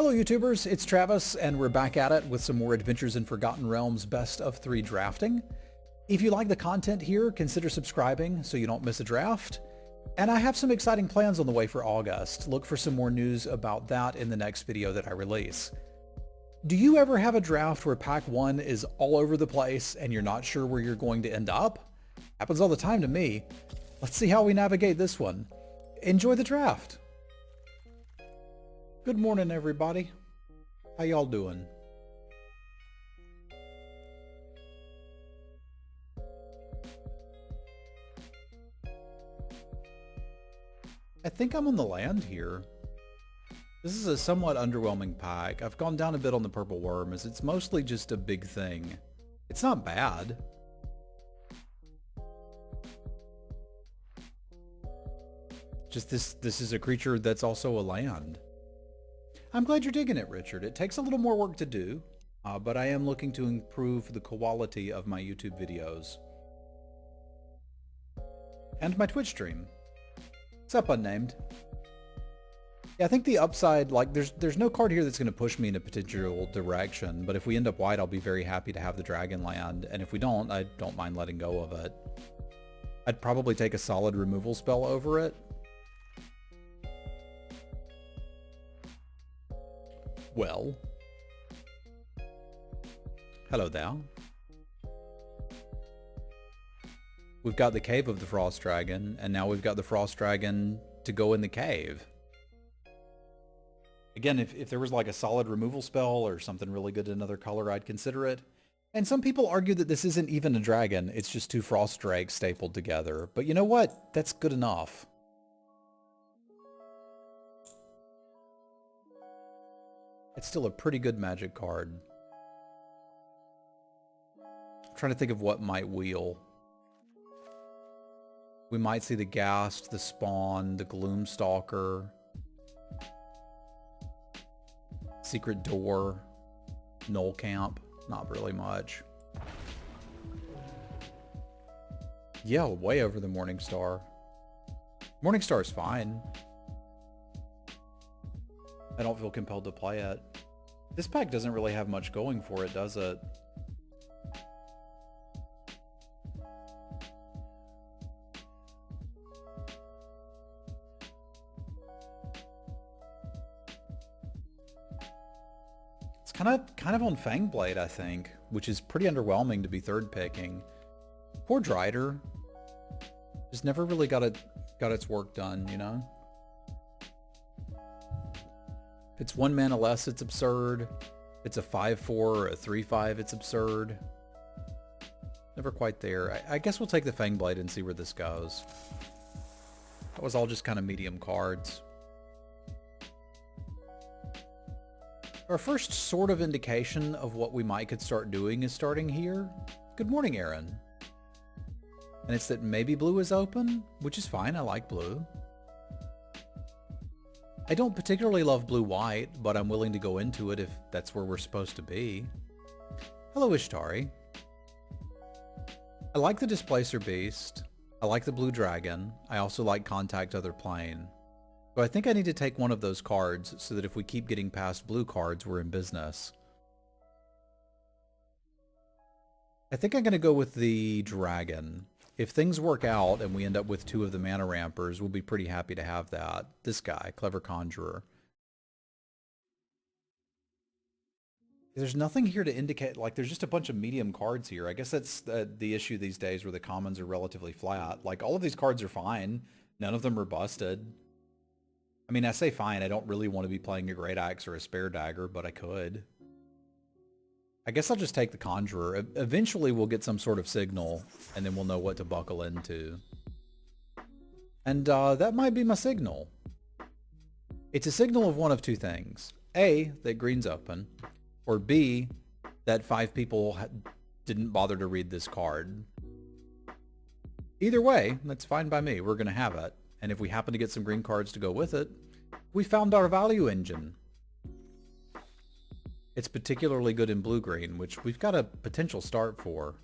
Hello YouTubers, it's Travis and we're back at it with some more Adventures in Forgotten Realms Best of 3 drafting. If you like the content here, consider subscribing so you don't miss a draft. And I have some exciting plans on the way for August. Look for some more news about that in the next video that I release. Do you ever have a draft where pack 1 is all over the place and you're not sure where you're going to end up? Happens all the time to me. Let's see how we navigate this one. Enjoy the draft. Good morning, everybody. How y'all doing? I think I'm on the land here. This is a somewhat underwhelming pack. I've gone down a bit on the purple worm as it's mostly just a big thing. It's not bad. Just this is a creature that's also a land. I'm glad you're digging it, Richard. It takes a little more work to do, but I am looking to improve the quality of my YouTube videos. And my Twitch stream. What's up, Unnamed? Yeah, I think the upside, like, there's no card here that's going to push me in a potential direction, but if we end up white, I'll be very happy to have the dragon land, and if we don't, I don't mind letting go of it. I'd probably take a solid removal spell over it. Well, hello there. We've got the Cave of the Frost Dragon, and now we've got the Frost Dragon to go in the cave. Again, if there was like a solid removal spell or something really good in another color, I'd consider it. And some people argue that this isn't even a dragon, it's just two Frost Drakes stapled together. But you know what? That's good enough. It's still a pretty good magic card. I'm trying to think of what might wheel. We might see the Ghast, the Spawn, the Gloomstalker, Secret Door, Null Camp. Not really much. Yeah, way over the Morningstar. Morningstar is fine. I don't feel compelled to play it. This pack doesn't really have much going for it, does it? It's kind of on Fangblade, I think, which is pretty underwhelming to be third picking. Poor Drider. Just never really got its work done, you know? It's 1 mana less, it's absurd. It's a 5-4 or a 3-5, it's absurd. Never quite there. I guess we'll take the Fangblade and see where this goes. That was all just kind of medium cards. Our first sort of indication of what we might could start doing is starting here. Good morning, Aaron. And it's that maybe blue is open, which is fine, I like blue. I don't particularly love blue-white, but I'm willing to go into it if that's where we're supposed to be. Hello, Ishtari. I like the Displacer Beast. I like the Blue Dragon. I also like Contact Other Plane. So I think I need to take one of those cards so that if we keep getting past blue cards, we're in business. I think I'm going to go with the Dragon. If things work out and we end up with 2 of the mana rampers, we'll be pretty happy to have that. This guy, Clever Conjurer. There's nothing here to indicate, like there's just a bunch of medium cards here. I guess that's the issue these days where the commons are relatively flat. Like all of these cards are fine. None of them are busted. I mean, I say fine, I don't really want to be playing a Great Axe or a Spare Dagger, but I could. I guess I'll just take the Conjurer. Eventually we'll get some sort of signal, and then we'll know what to buckle into. And that might be my signal. It's a signal of one of 2 things. A, that green's open, or B, that 5 people didn't bother to read this card. Either way, that's fine by me. We're going to have it. And if we happen to get some green cards to go with it, we found our value engine. It's particularly good in blue-green, which we've got a potential start for.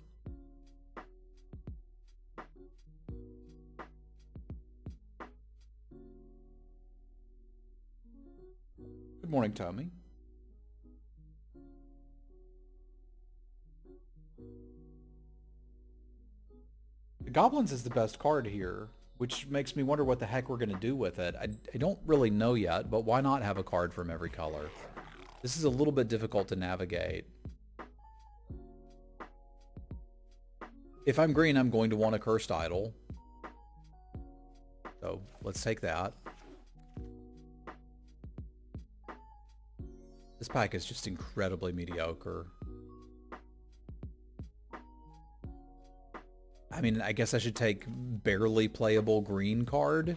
Good morning, Tommy. Goblins is the best card here, which makes me wonder what the heck we're going to do with it. I don't really know yet, but why not have a card from every color? This is a little bit difficult to navigate. If I'm green, I'm going to want a Cursed Idol. So let's take that. This pack is just incredibly mediocre. I mean, I guess I should take barely playable green card.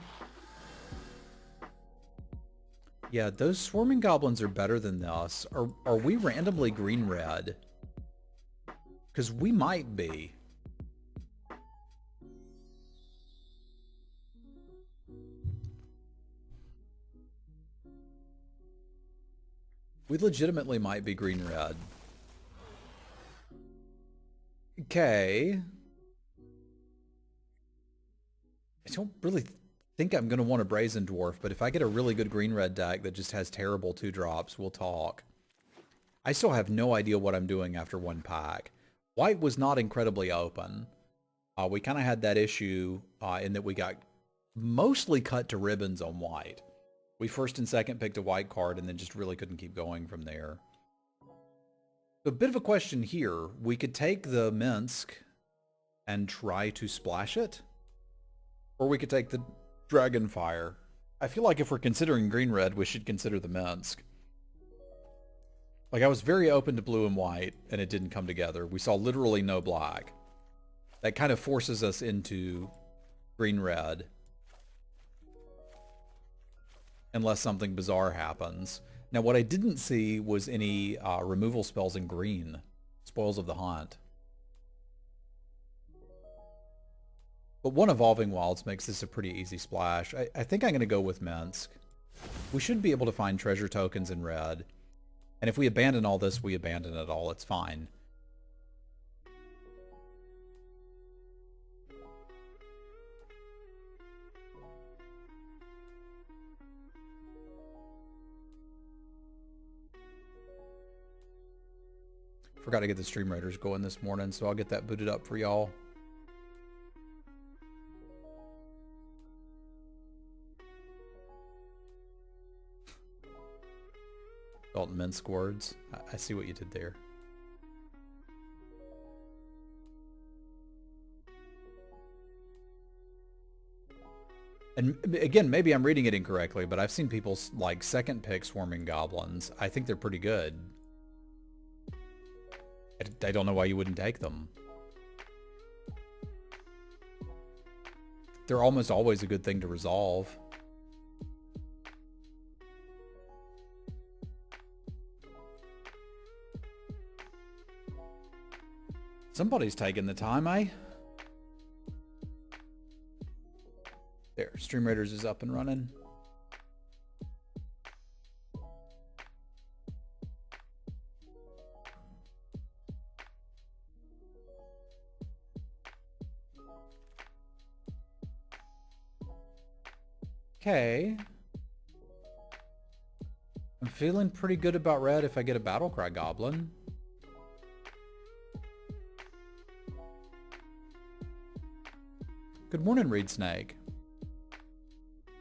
Yeah, those Swarming Goblins are better than this. Are we randomly green-red? Because we might be. We legitimately might be green-red. Okay. I don't really think I'm going to want a Brazen Dwarf, but if I get a really good green-red deck that just has terrible 2-drops, we'll talk. I still have no idea what I'm doing after one pack. White was not incredibly open. We kind of had that issue in that we got mostly cut to ribbons on white. We first and second picked a white card and then just really couldn't keep going from there. So a bit of a question here. We could take the Minsk and try to splash it. Or we could take the Dragonfire. I feel like if we're considering green-red, we should consider the Minsk. Like, I was very open to blue and white, and it didn't come together. We saw literally no black. That kind of forces us into green-red. Unless something bizarre happens. Now, what I didn't see was any removal spells in green. Spoils of the Hunt. But one Evolving Wilds makes this a pretty easy splash. I think I'm going to go with Minsk. We should be able to find treasure tokens in red. And if we abandon all this, we abandon it all. It's fine. Forgot to get the Stream Raiders going this morning, so I'll get that booted up for y'all. Dalton Minsk words. I see what you did there. And again, maybe I'm reading it incorrectly, but I've seen people like second pick Swarming Goblins. I think they're pretty good. I don't know why you wouldn't take them. They're almost always a good thing to resolve. Somebody's taking the time, eh? There, Stream Raiders is up and running. Okay. I'm feeling pretty good about red if I get a Battlecry Goblin. Good morning, Reed Snake.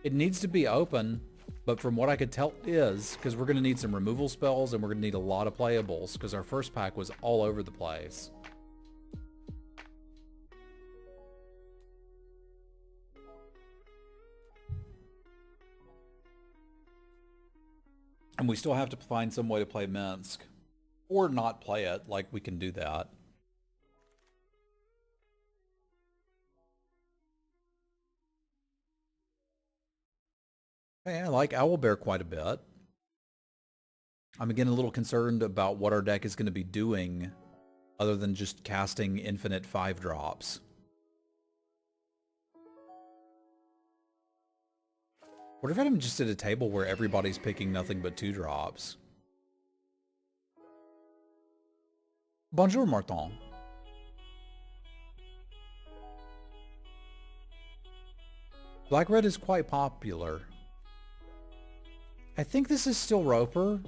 It needs to be open, but from what I could tell it is, because we're going to need some removal spells and we're going to need a lot of playables, because our first pack was all over the place. And we still have to find some way to play Minsk. Or not play it, like we can do that. Hey, I like Owlbear quite a bit. I'm again a little concerned about what our deck is going to be doing other than just casting infinite 5-drops. What if I'm just at a table where everybody's picking nothing but 2-drops? Bonjour, Martin. Black-red is quite popular. I think this is still Roper,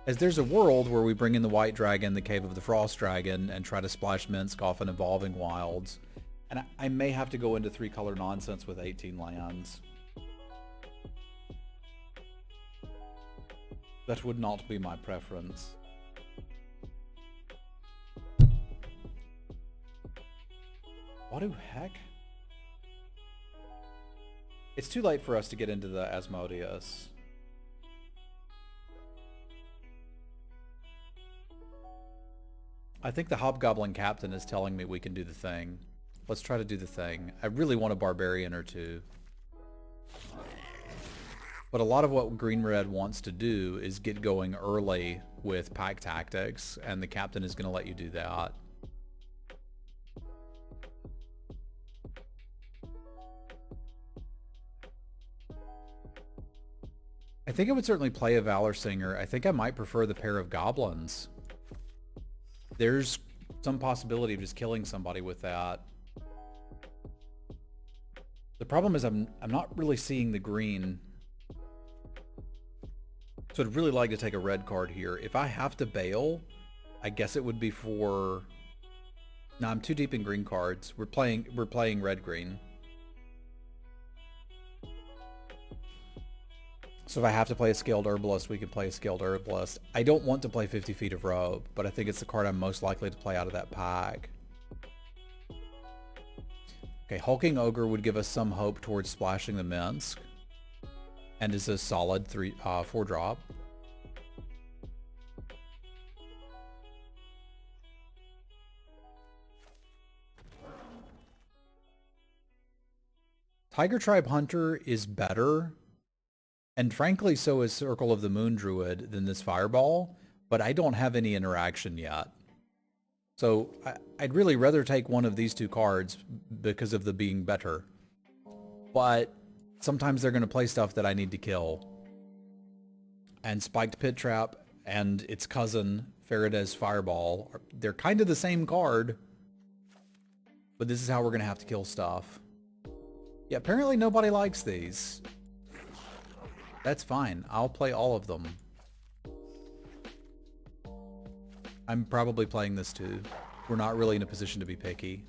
as there's a world where we bring in the White Dragon, the Cave of the Frost Dragon, and try to splash Minsk off an Evolving Wilds. And I may have to go into 3-color nonsense with 18 lands. That would not be my preference. What the heck? It's too late for us to get into the Asmodeus. I think the Hobgoblin Captain is telling me we can do the thing. Let's try to do the thing. I really want a Barbarian or two. But a lot of what Green-Red wants to do is get going early with pack tactics, and the Captain is going to let you do that. I think I would certainly play a Valor Singer. I think I might prefer the pair of Goblins. There's some possibility of just killing somebody with that. The problem is I'm not really seeing the green. So I'd really like to take a red card here. If I have to bail, I guess it would be for... No, I'm too deep in green cards. We're playing red-green. So if I have to play a Scaled Herbalist, we can play a Scaled Herbalist. I don't want to play 50 Feet of Robe, but I think it's the card I'm most likely to play out of that pack. Okay, Hulking Ogre would give us some hope towards splashing the Minsk, and is a solid 4-drop. Tiger Tribe Hunter is better, and frankly so is Circle of the Moon Druid, than this Fireball, but I don't have any interaction yet. So I'd really rather take one of these two cards because of the being better. But sometimes they're going to play stuff that I need to kill. And Spiked Pit Trap and its cousin, Faraday's Fireball, they're kind of the same card. But this is how we're going to have to kill stuff. Yeah, apparently nobody likes these. That's fine. I'll play all of them. I'm probably playing this too. We're not really in a position to be picky.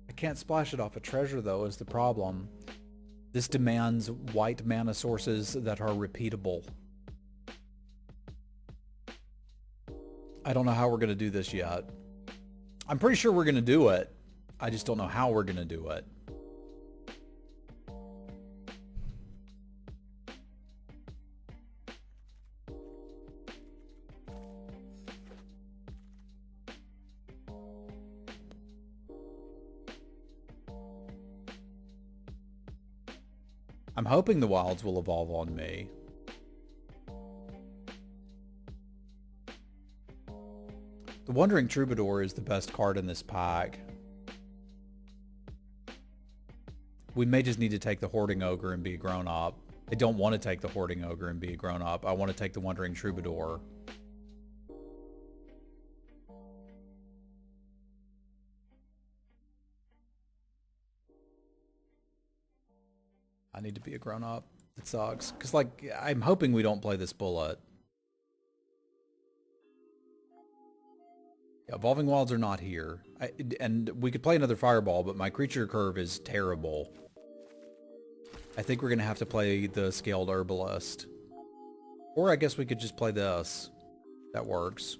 I can't splash it off a treasure though, is the problem. This demands white mana sources that are repeatable. I don't know how we're going to do this yet. I'm pretty sure we're going to do it. I just don't know how we're going to do it. I'm hoping the wilds will evolve on me. The Wandering Troubadour is the best card in this pack. We may just need to take the Hoarding Ogre and be a grown-up. I don't want to take the Hoarding Ogre and be a grown-up. I want to take the Wandering Troubadour. I need to be a grown-up. It sucks. Because, like, I'm hoping we don't play this bullet. Yeah, Evolving Wilds are not here. And we could play another Fireball, but my creature curve is terrible. I think we're going to have to play the Scaled Herbalist. Or I guess we could just play this. That works.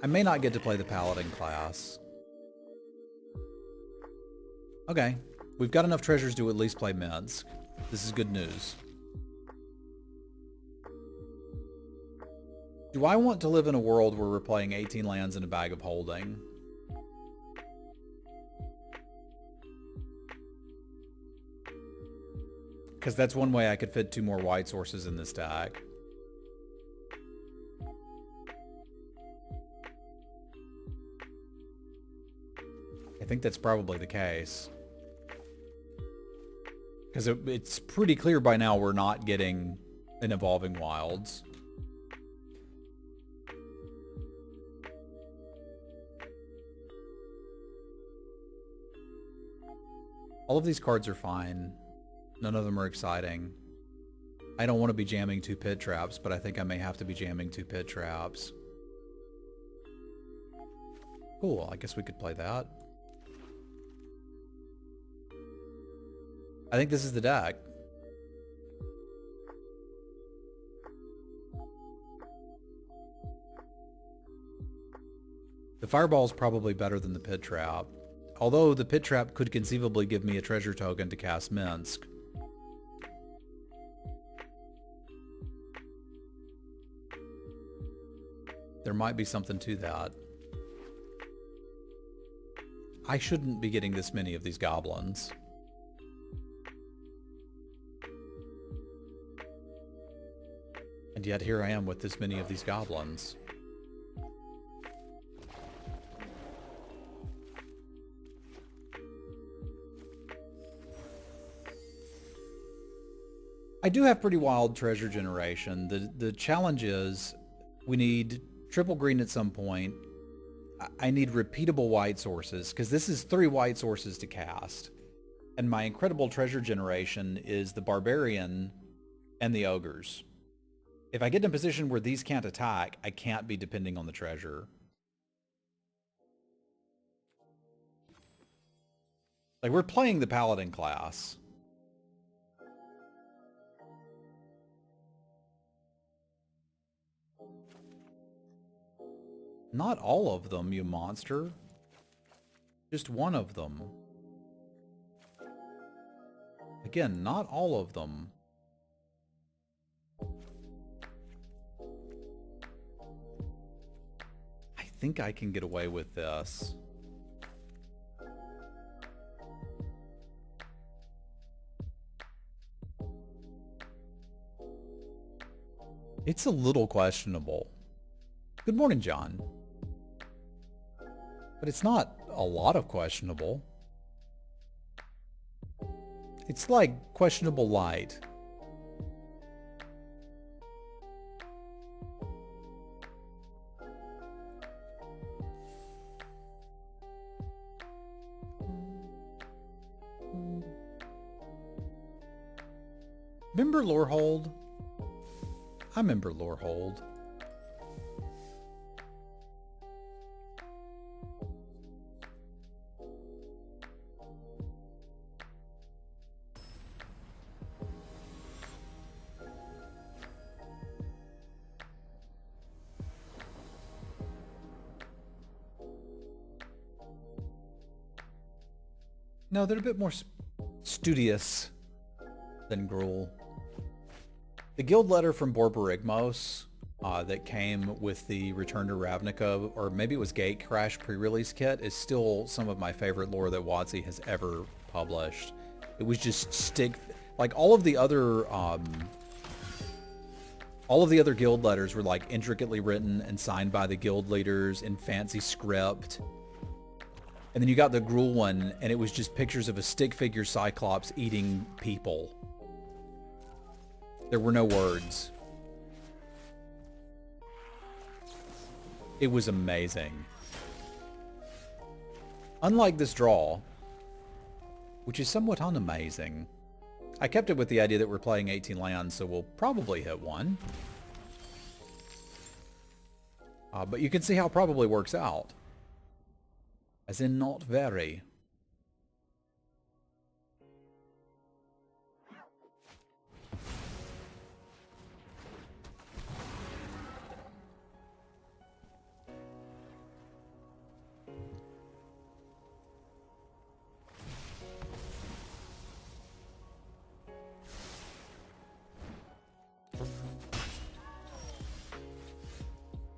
I may not get to play the Paladin class. Okay. We've got enough treasures to at least play Minsk. This is good news. Do I want to live in a world where we're playing 18 lands in a bag of holding? Because that's one way I could fit 2 more white sources in this deck. I think that's probably the case. Because it's pretty clear by now we're not getting an Evolving Wilds. All of these cards are fine. None of them are exciting. I don't want to be jamming 2 pit traps, but I think I may have to be jamming 2 pit traps. Cool, I guess we could play that. I think this is the deck. The Fireball is probably better than the Pit Trap, although the Pit Trap could conceivably give me a treasure token to cast Minsk. There might be something to that. I shouldn't be getting this many of these goblins. And yet here I am with this many of these goblins. I do have pretty wild treasure generation. The challenge is we need triple green at some point. I need repeatable white sources because this is 3 white sources to cast. And my incredible treasure generation is the barbarian and the ogres. If I get in a position where these can't attack, I can't be depending on the treasure. Like, we're playing the paladin class. Not all of them, you monster. Just one of them. Again, not all of them. I think I can get away with this. It's a little questionable. Good morning, John. But it's not a lot of questionable. It's like questionable light. Remember Lorehold? I remember Lorehold. No, they're a bit more studious than Gruul. The guild letter from Borborygmos that came with the Return to Ravnica, or maybe it was Gate Crash pre-release kit, is still some of my favorite lore that WotC has ever published. It was just like all of the other guild letters were like intricately written and signed by the guild leaders in fancy script. And then you got the Gruul one, and it was just pictures of a stick figure Cyclops eating people. There were no words. It was amazing. Unlike this draw, which is somewhat unamazing. I kept it with the idea that we're playing 18 lands, so we'll probably hit one. But you can see how it probably works out. As in not very.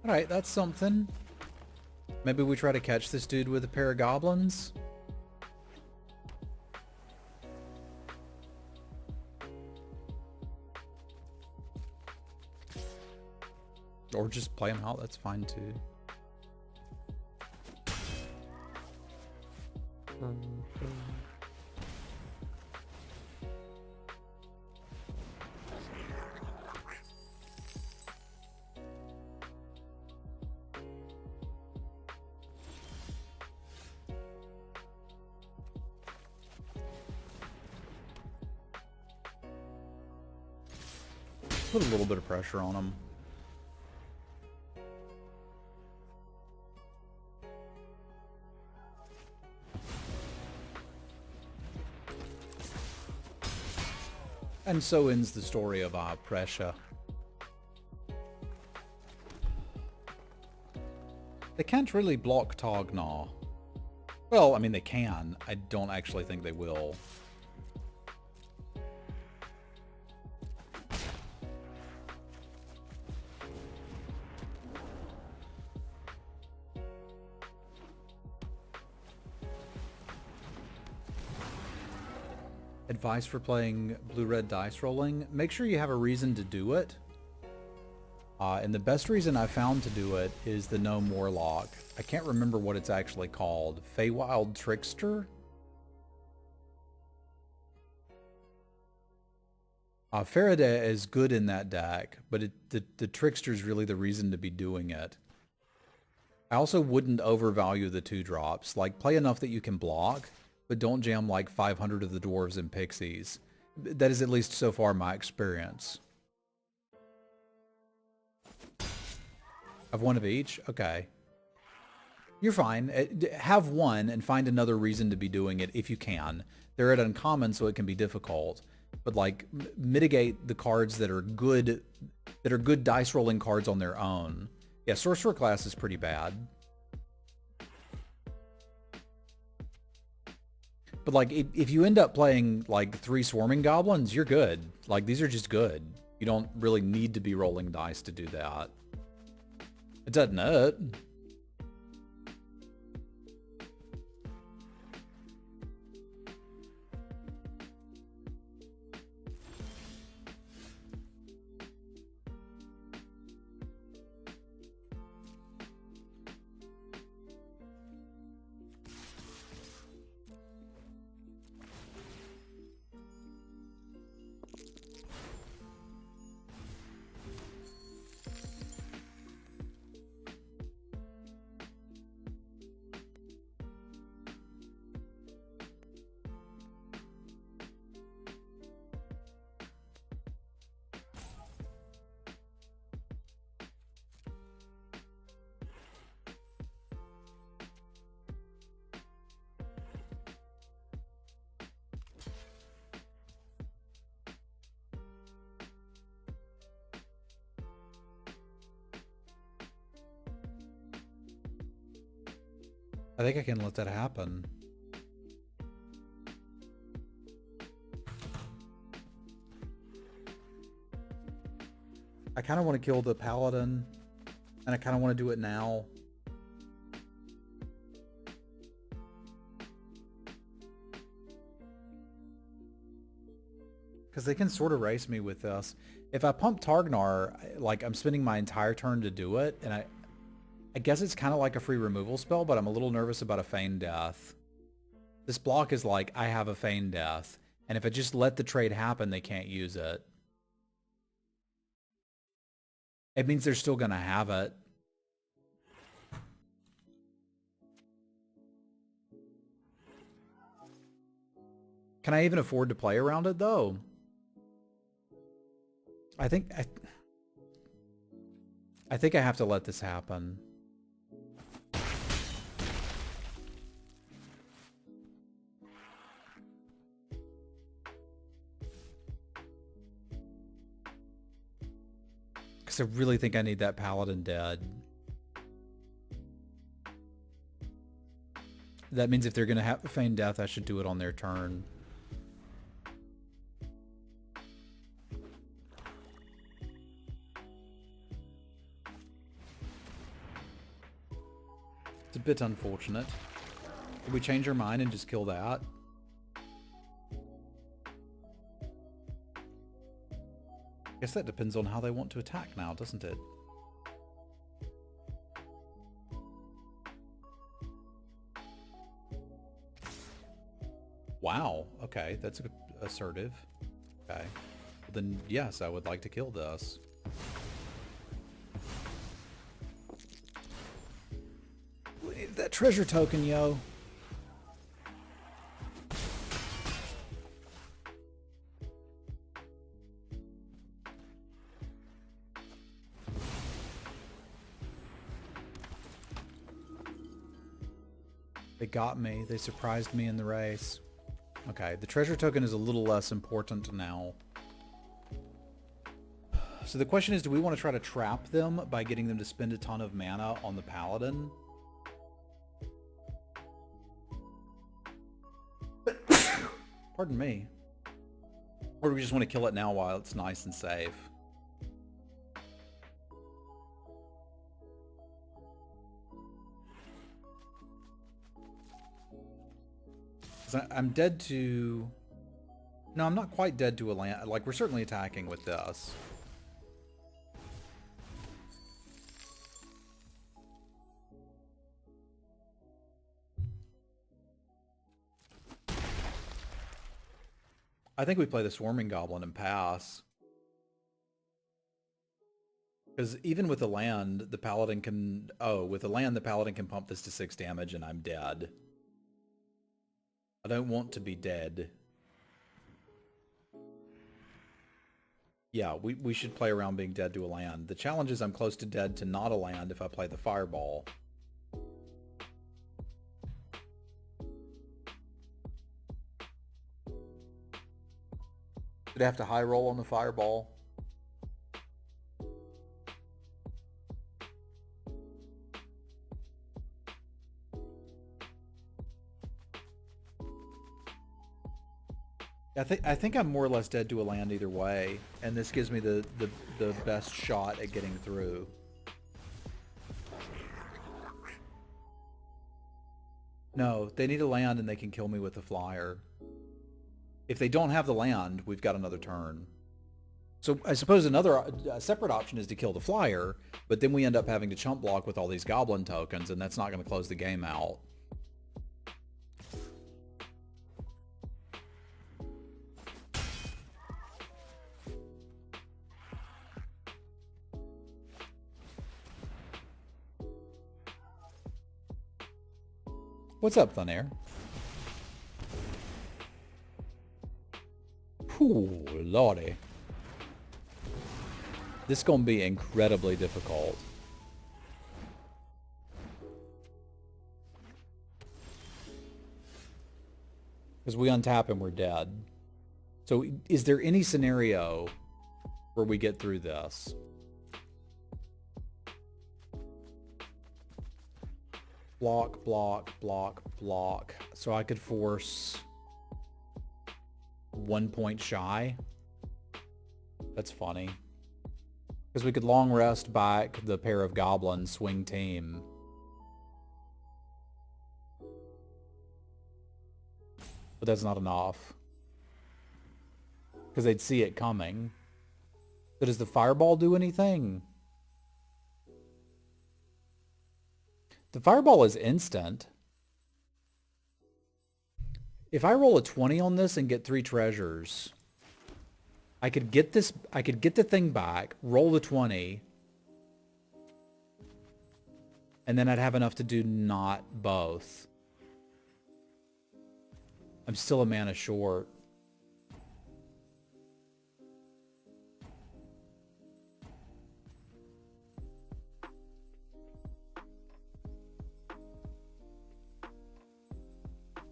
Alright, that's something. Maybe we try to catch this dude with a pair of goblins? Or just play him out, that's fine too. put a little bit of pressure on them. And so ends the story of pressure. They can't really block Tognaw. Well, I mean, they can. I don't actually think they will. Advice for playing blue-red dice rolling: make sure you have a reason to do it. And the best reason I found to do it is the Gnome Warlock. I can't remember what it's actually called. Feywild Trickster? Faraday is good in that deck, but the Trickster is really the reason to be doing it. I also wouldn't overvalue the 2-drops. Like, play enough that you can block, but don't jam like 500 of the Dwarves and Pixies. That is at least so far my experience. Of one of each? Okay. You're fine. Have one and find another reason to be doing it if you can. They're at uncommon, so it can be difficult. But like, mitigate the cards that are good dice rolling cards on their own. Yeah, Sorcerer class is pretty bad. But like, if you end up playing like 3 Swarming Goblins, you're good. Like, these are just good. You don't really need to be rolling dice to do that. It doesn't hurt. I think I can let that happen. I kind of want to kill the Paladin, and I kind of want to do it now. Because they can sort of race me with this. If I pump Targnar, like, I'm spending my entire turn to do it, and I guess it's kind of like a free removal spell, but I'm a little nervous about a Feigned Death. This block is like, I have a Feigned Death, and if I just let the trade happen, they can't use it. It means they're still going to have it. Can I even afford to play around it, though? I think I have to let this happen. Because I really think I need that Paladin dead. That means if they're going to have Feigned Death, I should do it on their turn. It's a bit unfortunate. Did we change our mind and just kill that? I guess that depends on how they want to attack now, doesn't it? Wow. Okay, that's assertive. Okay. Then yes, I would like to kill this. We need that treasure token, yo. They got me. They surprised me in the race. Okay, the treasure token is a little less important now. So the question is, do we want to try to trap them by getting them to spend a ton of mana on the paladin? Pardon me. Or do we just want to kill it now while it's nice and safe? I'm dead to... No, I'm not quite dead to a land. Like, we're certainly attacking with this. I think we play the Swarming Goblin and pass. Because even with the land, the Paladin can... Oh, with the land, the Paladin can pump this to 6 damage and I'm dead. I don't want to be dead. Yeah, we should play around being dead to a land. The challenge is I'm close to dead to not a land if I play the Fireball. Did I have to high roll on the Fireball? I think I'm more or less dead to a land either way, and this gives me the best shot at getting through. No, they need a land and they can kill me with the flyer. If they don't have the land, we've got another turn. So I suppose a separate option is to kill the flyer, but then we end up having to chump block with all these goblin tokens, and that's not going to close the game out. What's up, Thunair? Ooh, lordy. This is going to be incredibly difficult. Because we untap and we're dead. So is there any scenario where we get through this? Block, block, block, block. So I could force 1 point shy. That's funny. Because we could long rest back the pair of goblins, swing team. But that's not enough. Because they'd see it coming. But does the Fireball do anything? The Fireball is instant. If I roll a 20 on this and get 3 treasures, I could get this, I could get the thing back, roll the 20, and then I'd have enough to do not both. I'm still a mana short.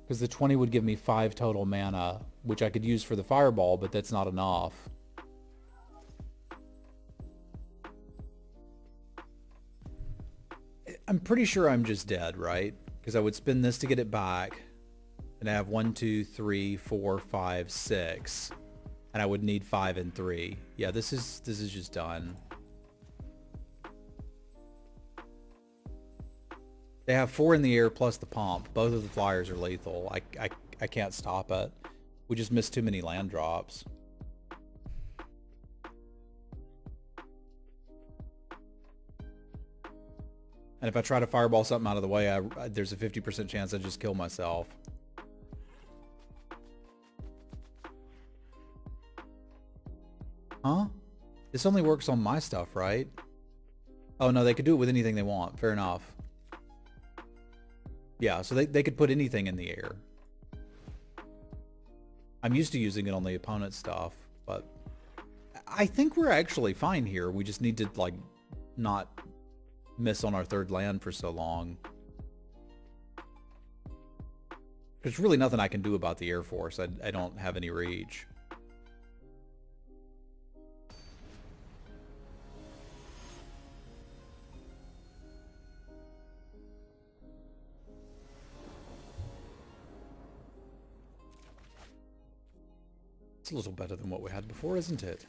Because the 20 would give me 5 total mana, which I could use for the Fireball, but that's not enough. I'm pretty sure I'm just dead, right? Because I would spend this to get it back, and I have 1, 2, 3, 4, 5, 6, and I would need 5 and 3. Yeah, this is just done. They have 4 in the air plus the pump. Both of the flyers are lethal. I can't stop it. We just missed too many land drops. And if I try to fireball something out of the way, there's a 50% chance I just kill myself. Huh? This only works on my stuff, right? Oh no, they could do it with anything they want. Fair enough. Yeah, so they could put anything in the air. I'm used to using it on the opponent's stuff, but I think we're actually fine here. We just need to, like, not miss on our 3rd land for so long. There's really nothing I can do about the Air Force. I don't have any reach. It's a little better than what we had before, isn't it?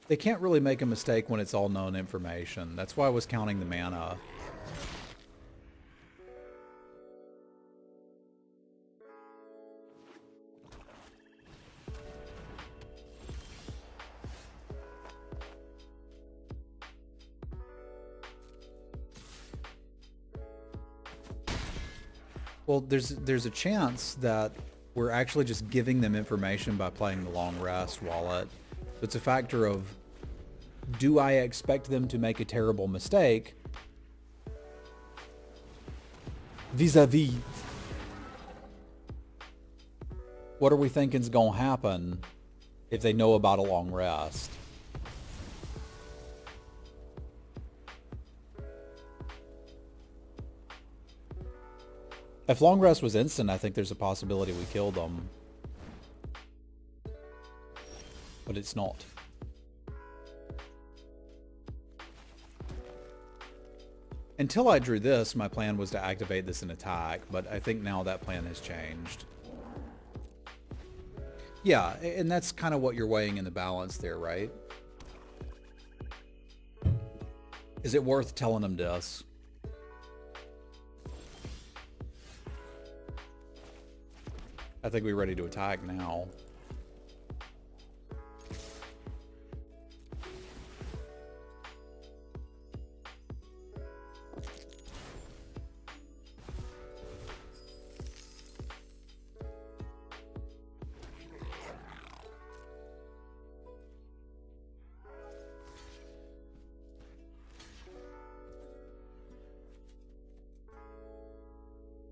They can't really make a mistake when it's all known information. That's why I was counting the mana. Well, there's a chance that we're actually just giving them information by playing the long rest wallet. It's a factor of, do I expect them to make a terrible mistake vis-a-vis what are we thinking is going to happen if they know about a long rest? If long rest was instant, I think there's a possibility we killed them. But it's not. Until I drew this, my plan was to activate this in attack, but I think now that plan has changed. Yeah, and that's kind of what you're weighing in the balance there, right? Is it worth telling them this? I think we're ready to attack now.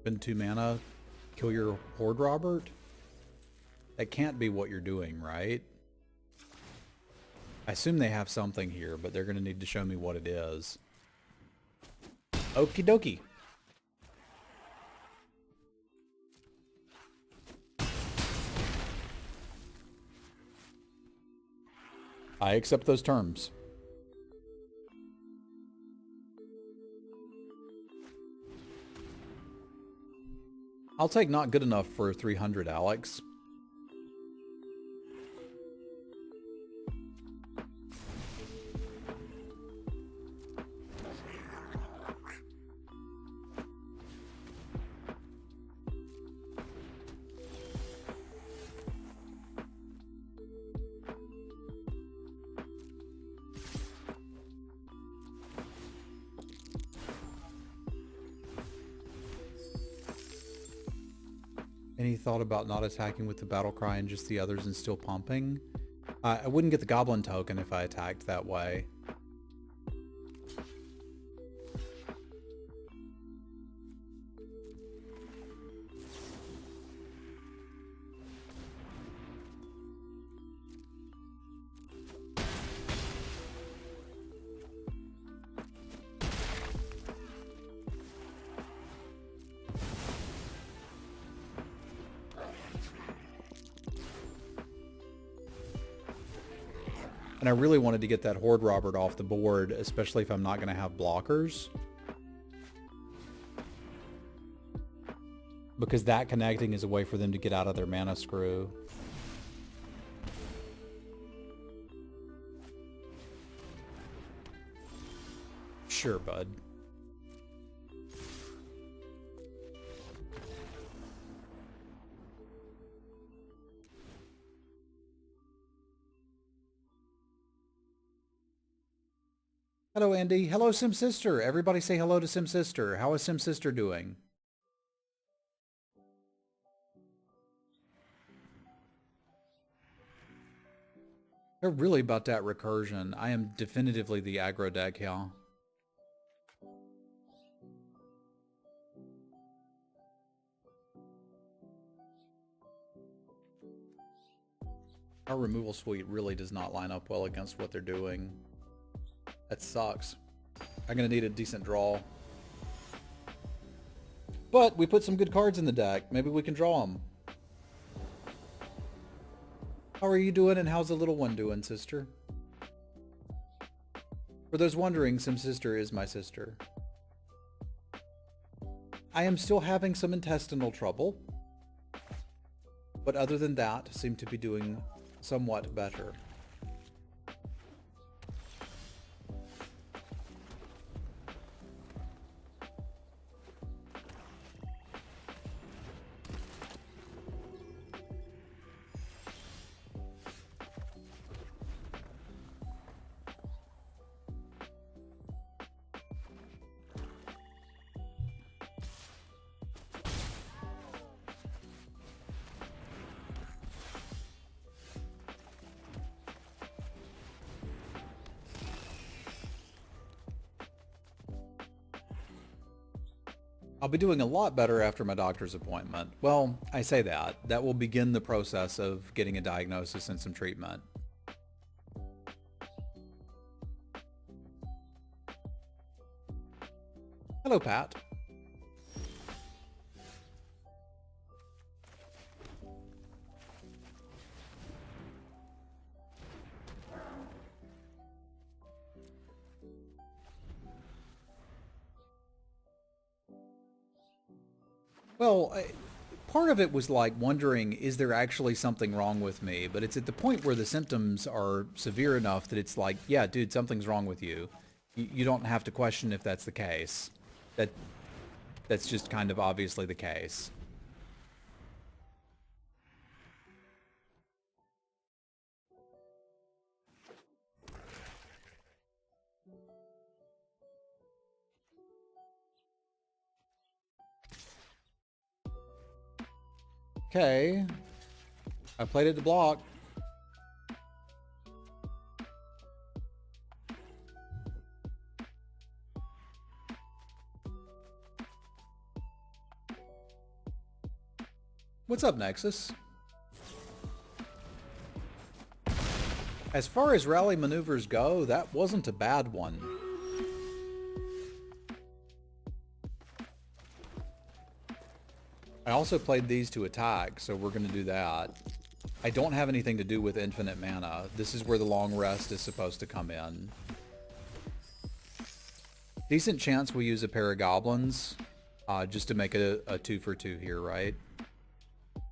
Spend 2 mana, kill your Horde Robert? That can't be what you're doing, right? I assume they have something here, but they're going to need to show me what it is. Okie dokie. I accept those terms. I'll take not good enough for 300, Alex. Any thought about not attacking with the battle cry and just the others and still pumping? I wouldn't get the goblin token if I attacked that way. And I really wanted to get that Horde Robert off the board, especially if I'm not going to have blockers. Because that connecting is a way for them to get out of their mana screw. Sure, bud. Hello, Andy. Hello, Sim Sister. Everybody say hello to Sim Sister. How is Sim Sister doing? They're really about that recursion. I am definitively the aggro deck here. Our removal suite really does not line up well against what they're doing. That sucks. I'm gonna need a decent draw. But we put some good cards in the deck. Maybe we can draw them. How are you doing and how's the little one doing, sister? For those wondering, Sim Sister is my sister. I am still having some intestinal trouble. But other than that, seem to be doing somewhat better. I'll be doing a lot better after my doctor's appointment. Well, I say that. That will begin the process of getting a diagnosis and some treatment. Hello, Pat. Well, part of it was like wondering, is there actually something wrong with me? But it's at the point where the symptoms are severe enough that it's like, yeah, dude, something's wrong with you. You don't have to question if that's the case. That's just kind of obviously the case. Okay. I played it to block. What's up, Nexus? As far as rally maneuvers go, that wasn't a bad one. I also played these to attack, so we're going to do that. I don't have anything to do with infinite mana. This is where the long rest is supposed to come in. Decent chance we use a pair of goblins, just to make it a 2 for 2 here, right?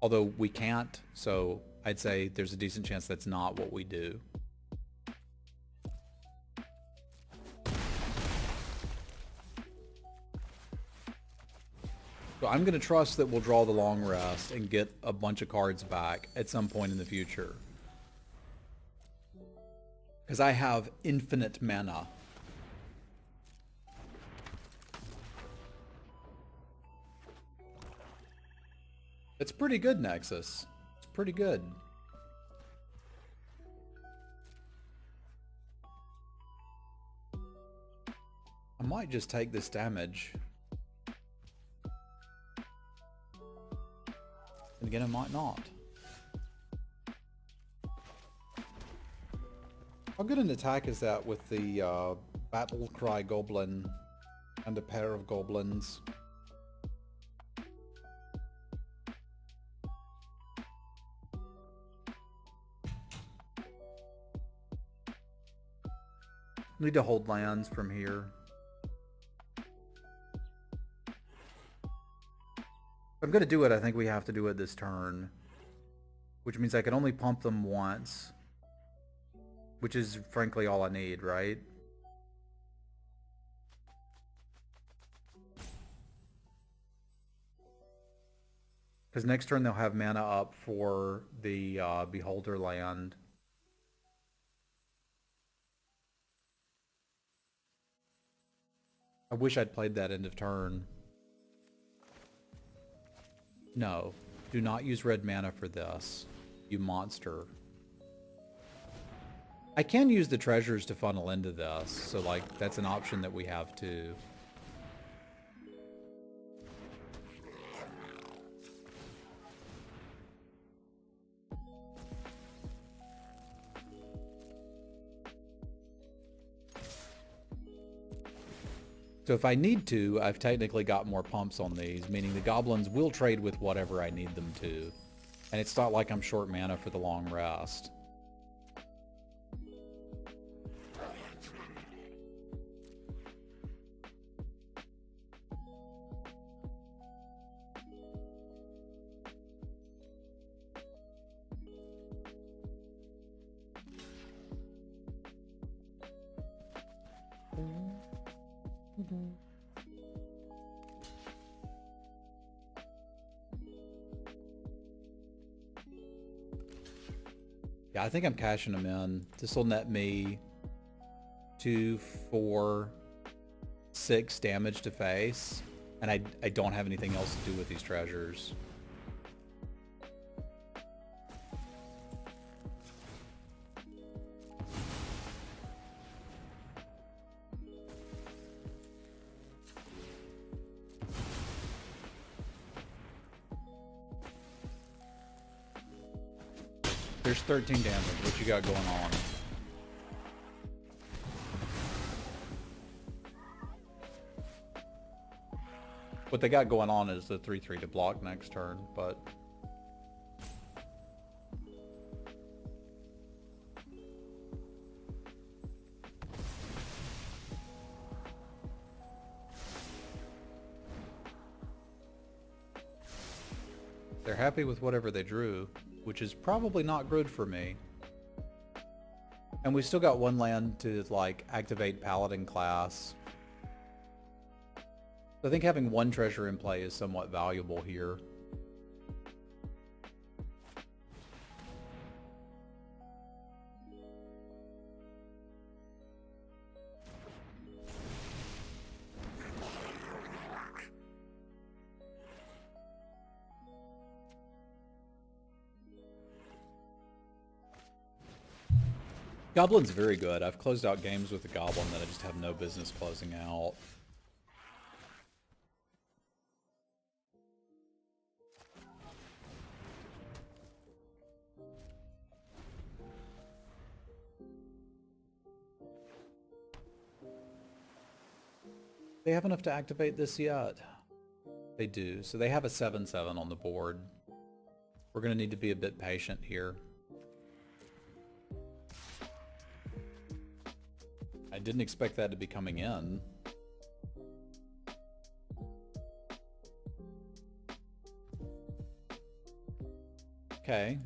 Although we can't, so I'd say there's a decent chance that's not what we do. So I'm going to trust that we'll draw the long rest and get a bunch of cards back at some point in the future. Because I have infinite mana. It's pretty good, Nexus. It's pretty good. I might just take this damage. And again, I might not. How good an attack is that with the Battle Cry Goblin and a pair of goblins? Need to hold lands from here. If I'm going to do it, I think we have to do it this turn. Which means I can only pump them once. Which is, frankly, all I need, right? Because next turn they'll have mana up for the Beholder land. I wish I'd played that end of turn. No, do not use red mana for this, you monster. I can use the treasures to funnel into this, so like that's an option that we have too. So if I need to, I've technically got more pumps on these, meaning the goblins will trade with whatever I need them to. And it's not like I'm short mana for the long rest. Yeah, I think I'm cashing them in. This will net me 2, 4, 6 damage to face, and I don't have anything else to do with these treasures. There's 13 damage. What you got going on? What they got going on is the 3/3 to block next turn, but they're happy with whatever they drew, which is probably not good for me. And we still got one land to like activate Paladin class. So I think having one treasure in play is somewhat valuable here. Goblin's very good. I've closed out games with the Goblin that I just have no business closing out. They have enough to activate this yet? They do. So they have a 7/7 on the board. We're going to need to be a bit patient here. I didn't expect that to be coming in. Okay.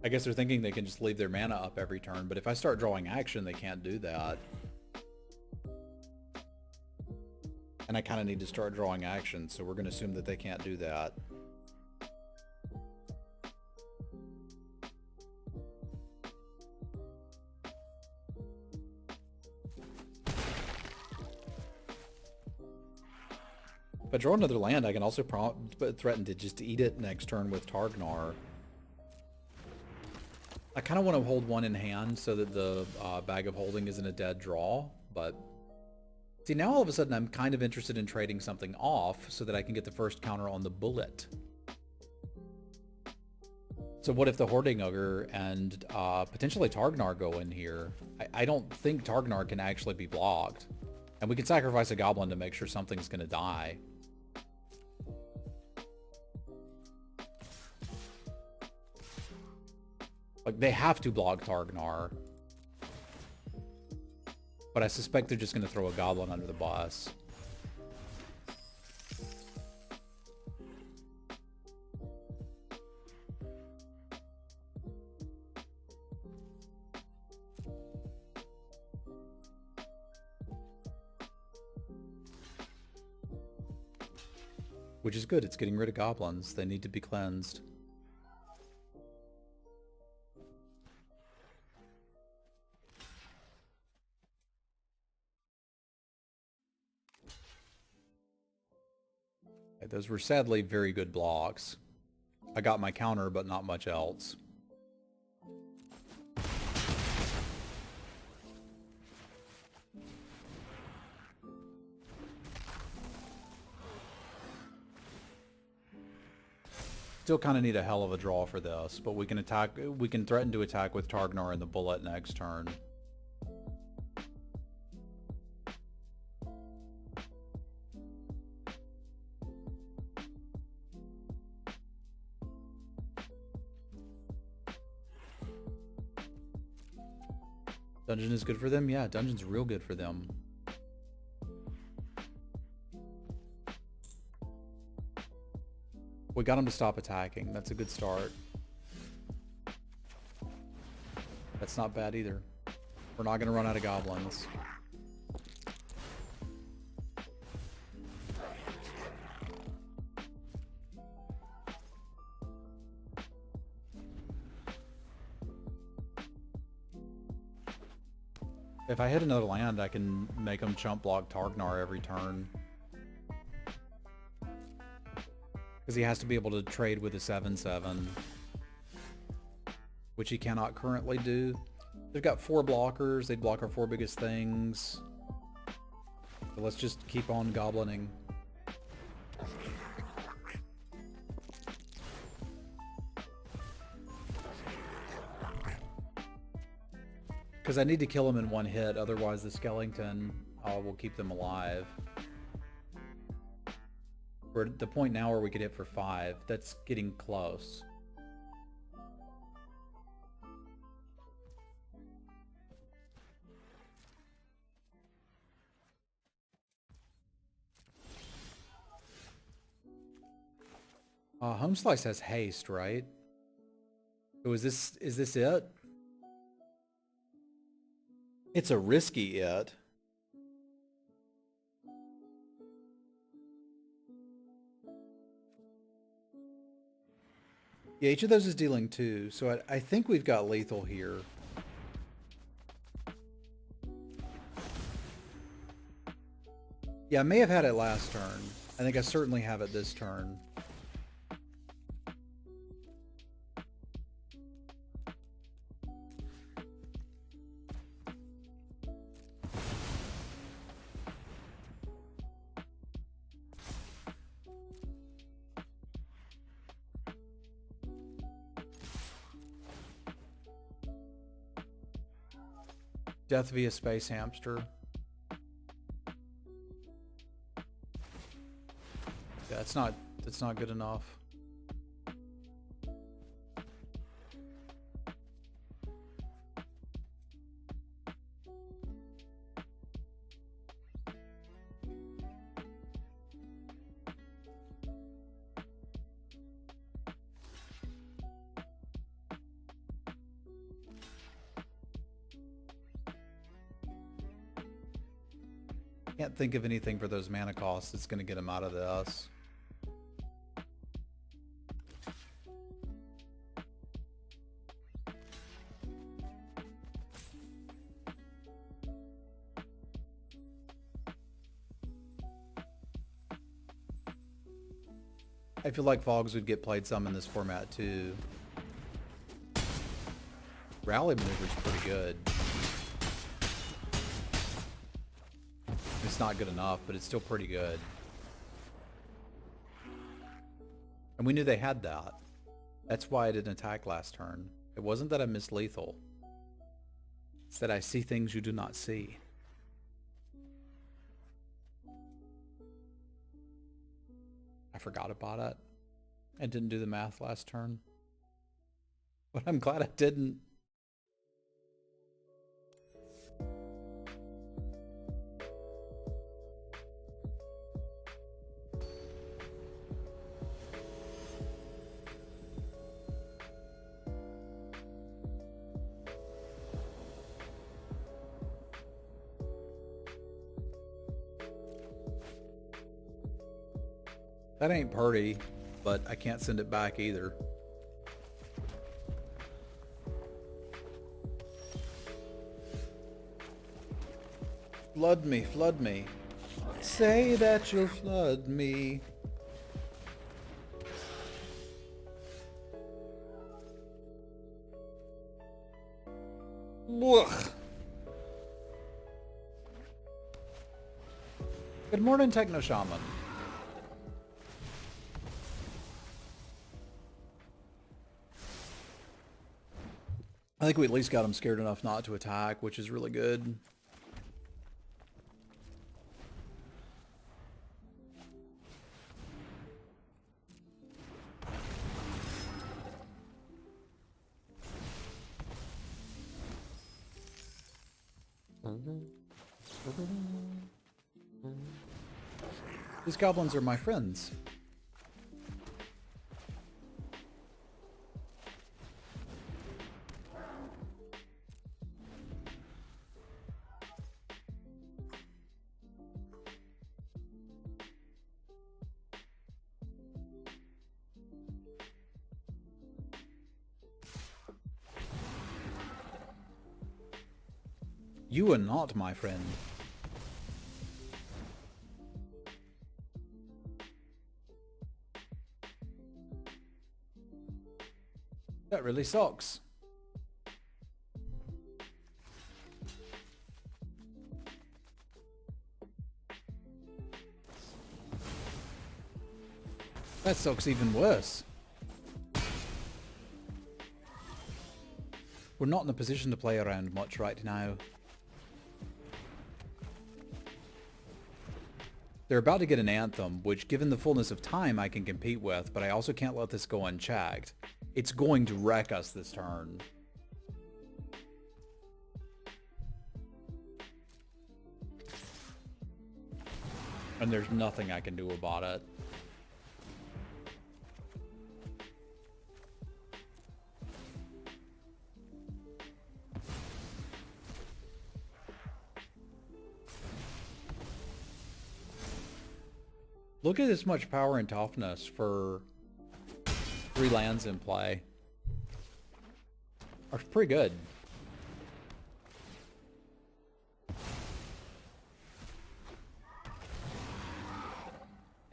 I guess they're thinking they can just leave their mana up every turn, but if I start drawing action, they can't do that. And I kind of need to start drawing action, so we're going to assume that they can't do that. If I draw another land, I can also threaten to just eat it next turn with Targnar. I kind of want to hold one in hand so that the Bag of Holding isn't a dead draw, but... See, now all of a sudden I'm kind of interested in trading something off so that I can get the first counter on the bullet. So what if the Hoarding Ogre and potentially Targnar go in here? I don't think Targnar can actually be blocked. And we can sacrifice a Goblin to make sure something's going to die. Like, they have to block Targnar. But I suspect they're just going to throw a Goblin under the bus. Which is good, it's getting rid of Goblins. They need to be cleansed. Those were sadly very good blocks. I got my counter, but not much else. Still kind of need a hell of a draw for this, but we can attack. We can threaten to attack with Targnar and the bullet next turn. Dungeon is good for them? Yeah, dungeon's real good for them. We got them to stop attacking. That's a good start. That's not bad either. We're not going to run out of goblins. If I hit another land, I can make them chump block Targnar every turn. Because he has to be able to trade with a 7/7. Which he cannot currently do. They've got 4 blockers. They block our 4 biggest things. So let's just keep on goblining. Because I need to kill him in 1 hit, otherwise the skeleton will keep them alive. We're at the point now where we could hit for 5. That's getting close. Home Slice has haste, right? So is this it? It's a risky it. Yeah, each of those is dealing 2, so I think we've got lethal here. Yeah, I may have had it last turn. I think I certainly have it this turn. Death via Space Hamster. Yeah, that's not good enough. Can't think of anything for those mana costs that's going to get them out of this. I feel like Fogs would get played some in this format too. Rally maneuver's pretty good. It's not good enough, but it's still pretty good. And we knew they had that. That's why I didn't attack last turn. It wasn't that I missed lethal. It's that I see things you do not see. I forgot about it. I didn't do the math last turn. But I'm glad I didn't. That ain't pretty, but I can't send it back either. Flood me, flood me. Say that you'll flood me. Ugh. Good morning, Techno Shaman. I think we at least got him scared enough not to attack, which is really good. These goblins are my friends. You are not my friend. That really sucks. That sucks even worse. We're not in a position to play around much right now. They're about to get an anthem, which given the fullness of time I can compete with, but I also can't let this go unchecked. It's going to wreck us this turn. And there's nothing I can do about it. Look at this much power and toughness for 3 lands in play. That's pretty good.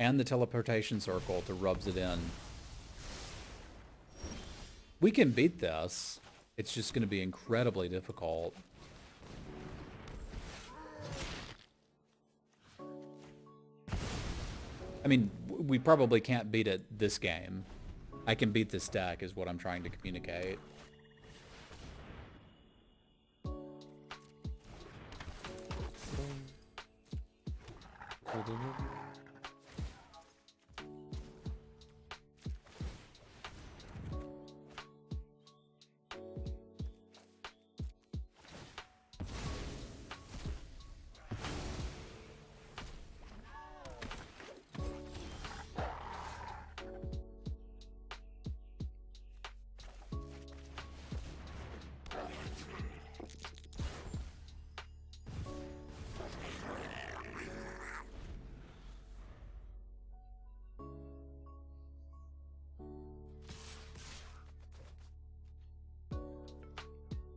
And the teleportation circle to rubs it in. We can beat this. It's just going to be incredibly difficult. I mean, we probably can't beat it this game. I can beat this deck is what I'm trying to communicate.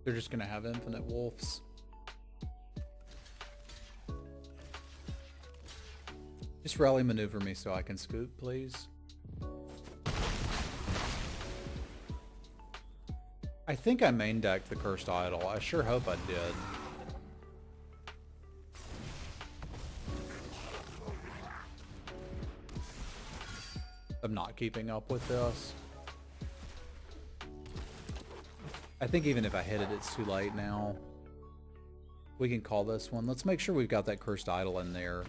They're just gonna have infinite wolves. Just rally maneuver me so I can scoop, please. I think I main decked the Cursed Idol. I sure hope I did. I'm not keeping up with this. I think even if I hit it, it's too late now. We can call this one. Let's make sure we've got that Cursed Idol in there.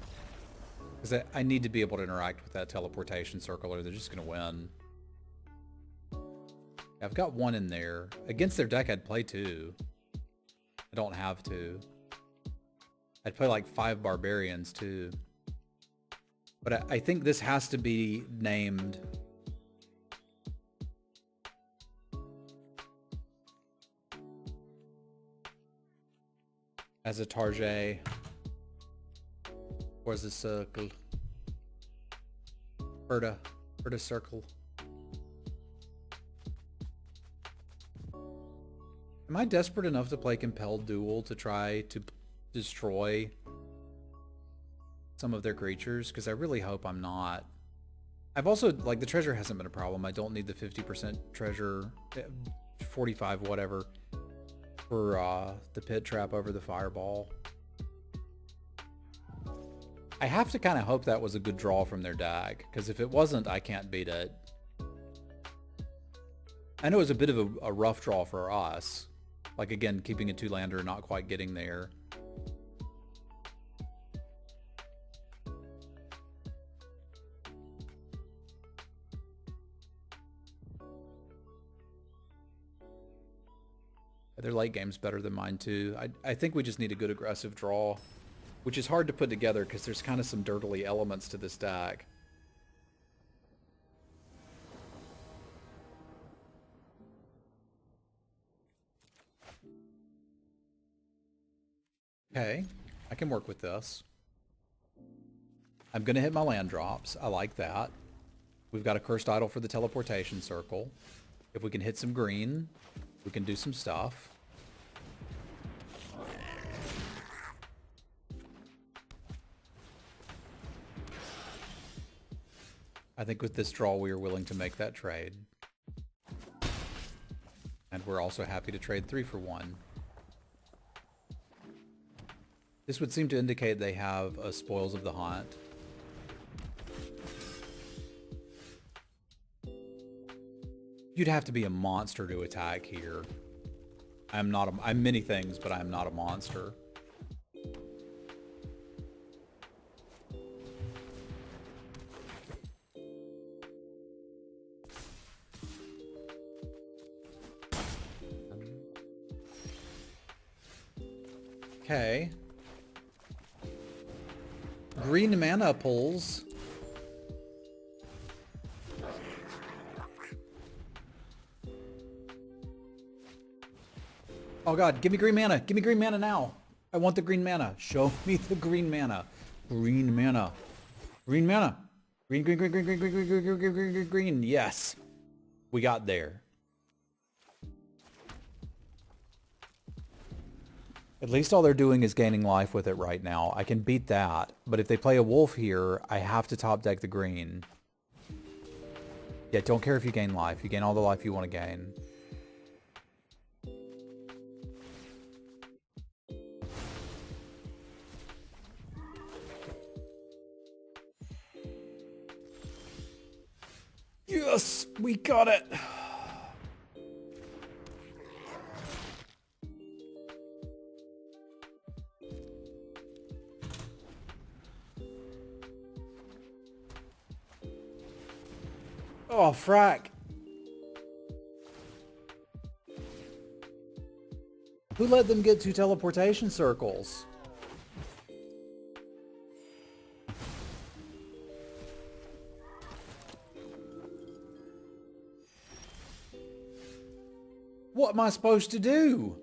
Because I need to be able to interact with that teleportation circle or they're just going to win. I've got 1 in there. Against their deck, I'd play 2. I don't have to. I'd play like 5 Barbarians too. But I think this has to be named... as a Target. Where's the circle? Herda circle. Am I desperate enough to play Compelled Duel to try to destroy some of their creatures? Because I really hope I'm not. I've also, like, the treasure hasn't been a problem. I don't need the 50% treasure, 45 whatever, for the pit trap over the fireball. I have to kind of hope that was a good draw from their deck, because if it wasn't, I can't beat it. I know it was a bit of a rough draw for us. Like, again, keeping a 2-lander and not quite getting there. Their late game's better than mine too. I think we just need a good aggressive draw, which is hard to put together because there's kind of some dirtily elements to this deck. Okay, I can work with this. I'm going to hit my land drops. I like that. We've got a Cursed Idol for the teleportation circle. If we can hit some green, we can do some stuff. I think with this draw, we are willing to make that trade. And we're also happy to trade 3 for 1. This would seem to indicate they have a Spoils of the Hunt. You'd have to be a monster to attack here. I'm many things, but I'm not a monster. Okay. Green mana pulls. Oh god, give me green mana. Give me green mana now. I want the green mana. Show me the green mana. Green mana. Green mana. Green, green, green, green, green, green, green, green, green, green, green, green, green. Yes. We got there. At least all they're doing is gaining life with it right now. I can beat that. But if they play a wolf here, I have to top deck the green. Yeah, don't care if you gain life. You gain all the life you want to gain. Yes, we got it. Oh, frack. Who let them get 2 teleportation circles? What am I supposed to do?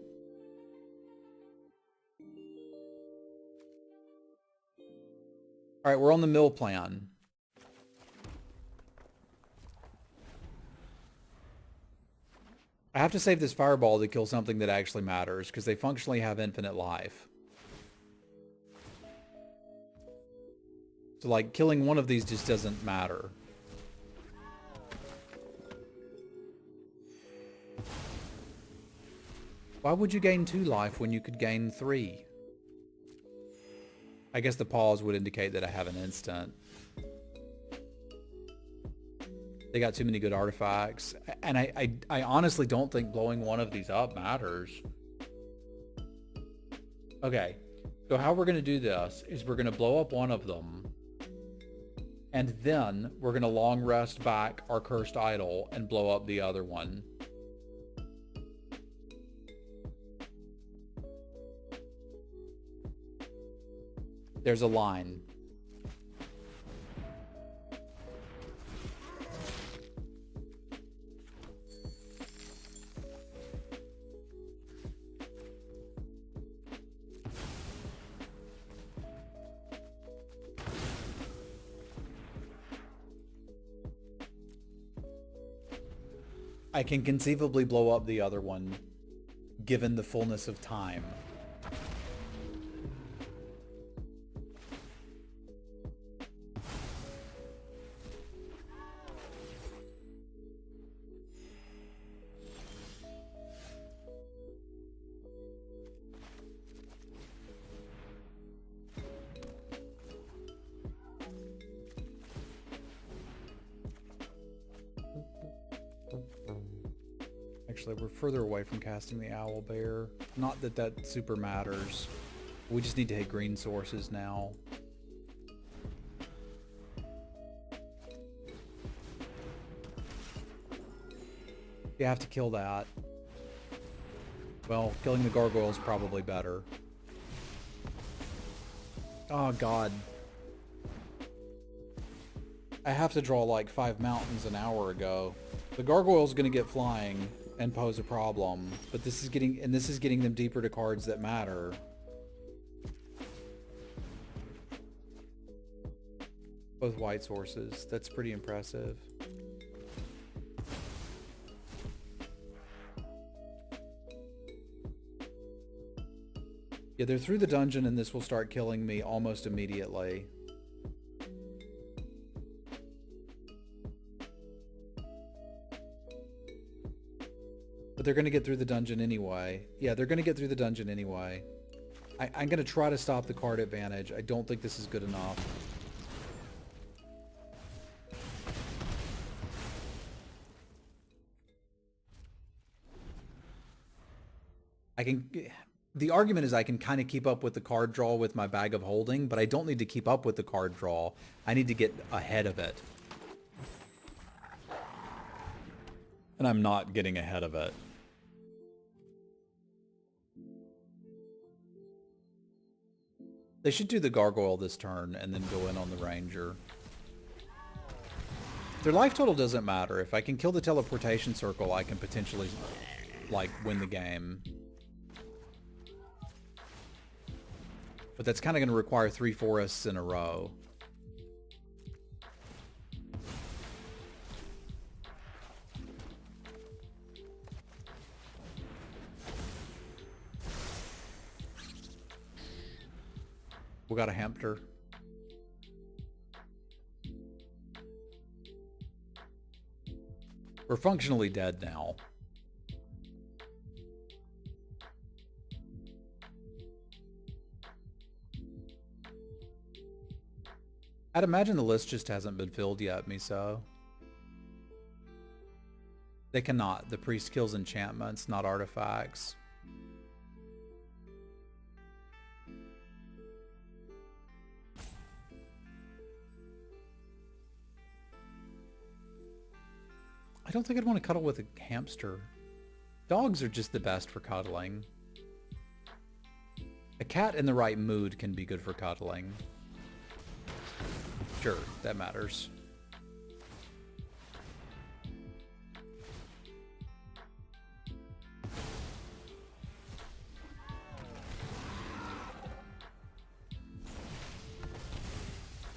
All right, we're on the mill plan. I have to save this fireball to kill something that actually matters, because they functionally have infinite life. So, like, killing one of these just doesn't matter. Why would you gain 2 life when you could gain 3? I guess the pause would indicate that I have an instant. They got too many good artifacts. And I honestly don't think blowing one of these up matters. Okay, so how we're going to do this is we're going to blow up one of them. And then we're going to long rest back our Cursed Idol and blow up the other one. There's a line. I can conceivably blow up the other one, given the fullness of time. Actually, we're further away from casting the Owl Bear. Not that that super matters. We just need to hit green sources now. You have to kill that. Well, killing the gargoyle is probably better. Oh, God. I have to draw like 5 mountains an hour ago. The gargoyle's going to get flying and pose a problem, but this is getting them deeper to cards that matter. Both white sources. That's pretty impressive. Yeah, they're through the dungeon and this will start killing me almost immediately. But they're going to get through the dungeon anyway. Yeah, they're going to get through the dungeon anyway. I'm going to try to stop the card advantage. I don't think this is good enough. The argument is I can kind of keep up with the card draw with my bag of holding, but I don't need to keep up with the card draw. I need to get ahead of it. And I'm not getting ahead of it. They should do the gargoyle this turn and then go in on the ranger. Their life total doesn't matter. If I can kill the teleportation circle, I can potentially, like, win the game. But that's kind of going to require 3 forests in a row. We got a hamster. We're functionally dead now. I'd imagine the list just hasn't been filled yet, Miso. They cannot. The priest kills enchantments, not artifacts. I don't think I'd want to cuddle with a hamster. Dogs are just the best for cuddling. A cat in the right mood can be good for cuddling. Sure, that matters.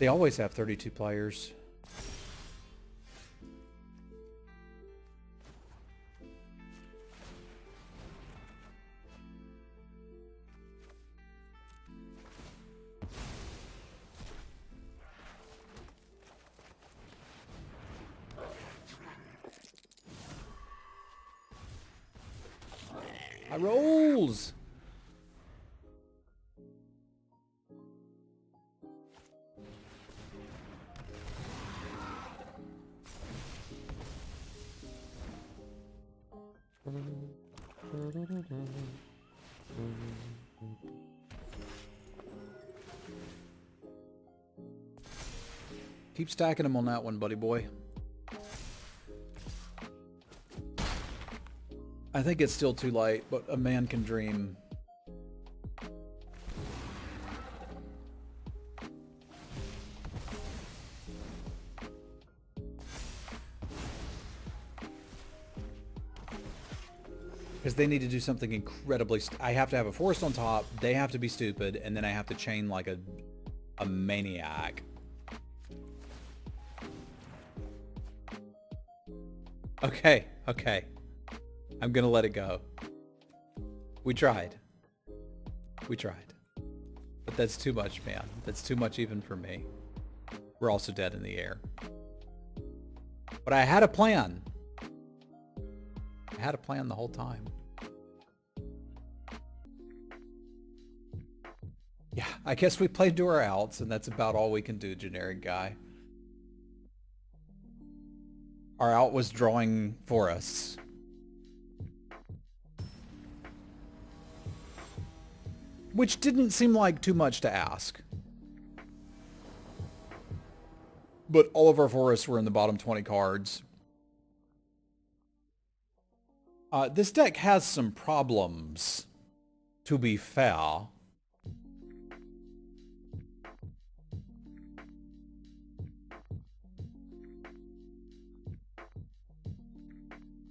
They always have 32 players. I rolls! Keep stacking them on that one, buddy boy. I think it's still too late, but a man can dream. Because they need to do something incredibly... I have to have a forest on top, they have to be stupid, and then I have to chain like a maniac. Okay, okay. I'm gonna let it go. We tried. We tried. But that's too much, man. That's too much even for me. We're also dead in the air. But I had a plan. I had a plan the whole time. Yeah, I guess we played to our outs, and that's about all we can do, generic guy. Our out was drawing forests. Which didn't seem like too much to ask. But all of our forests were in the bottom 20 cards. This deck has some problems, to be fair.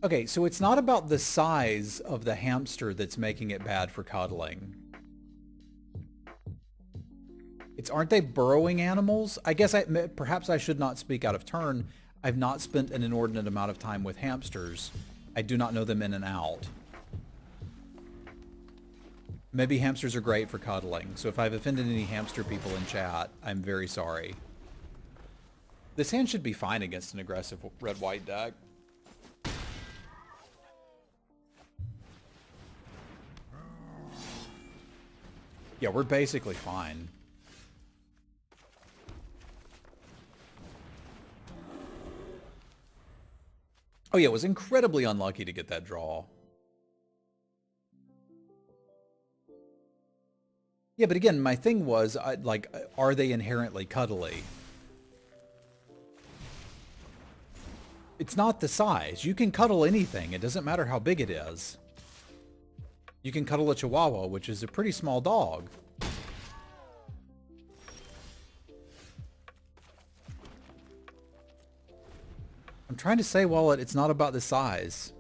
Okay, so it's not about the size of the hamster that's making it bad for cuddling. Aren't they burrowing animals? I guess perhaps I should not speak out of turn. I've not spent an inordinate amount of time with hamsters. I do not know them in and out. Maybe hamsters are great for cuddling, so if I've offended any hamster people in chat, I'm very sorry. This hand should be fine against an aggressive red-white deck. Yeah, we're basically fine. Oh yeah, it was incredibly unlucky to get that draw. Yeah, but again, my thing was, like, are they inherently cuddly? It's not the size. You can cuddle anything. It doesn't matter how big it is. You can cuddle a Chihuahua, which is a pretty small dog. I'm trying to say, Wallet, it's not about the size.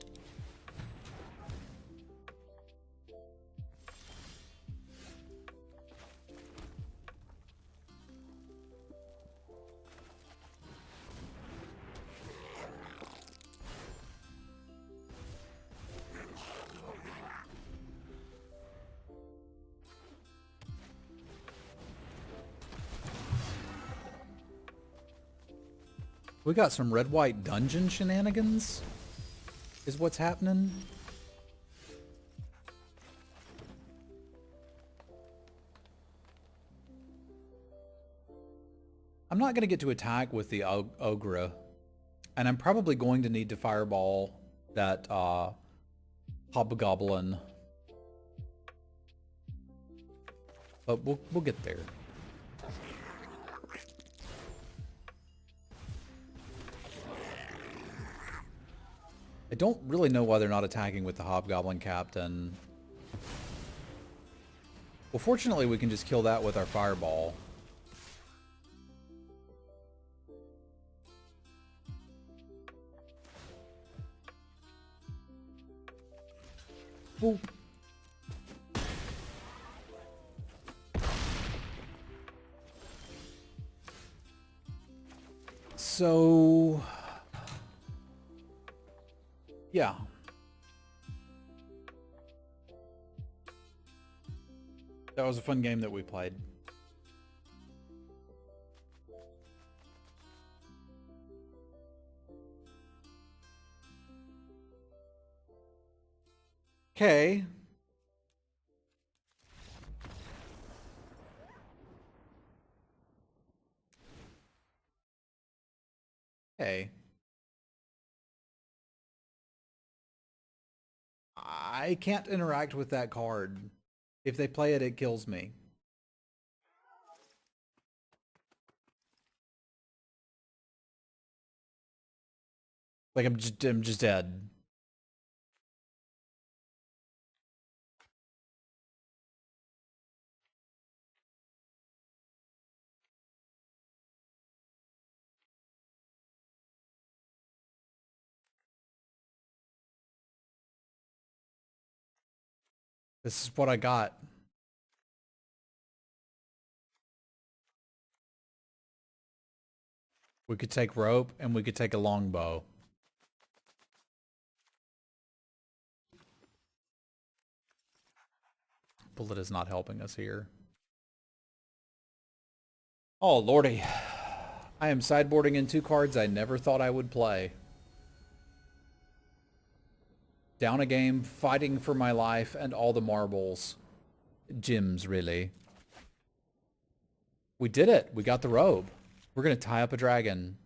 We got some red-white dungeon shenanigans, is what's happening. I'm not going to get to attack with the Ogre, and I'm probably going to need to fireball that Hobgoblin. But we'll get there. I don't really know why they're not attacking with the Hobgoblin Captain. Well, fortunately, we can just kill that with our fireball. Boop. So... yeah. That was a fun game that we played. Okay. Okay. I can't interact with that card. If they play it, it kills me. Like I'm just dead. This is what I got. We could take rope and we could take a longbow. Bullet is not helping us here. Oh, lordy. I am sideboarding in 2 cards I never thought I would play. Down a game, fighting for my life, and all the marbles. Gems, really. We did it. We got the robe. We're going to tie up a dragon.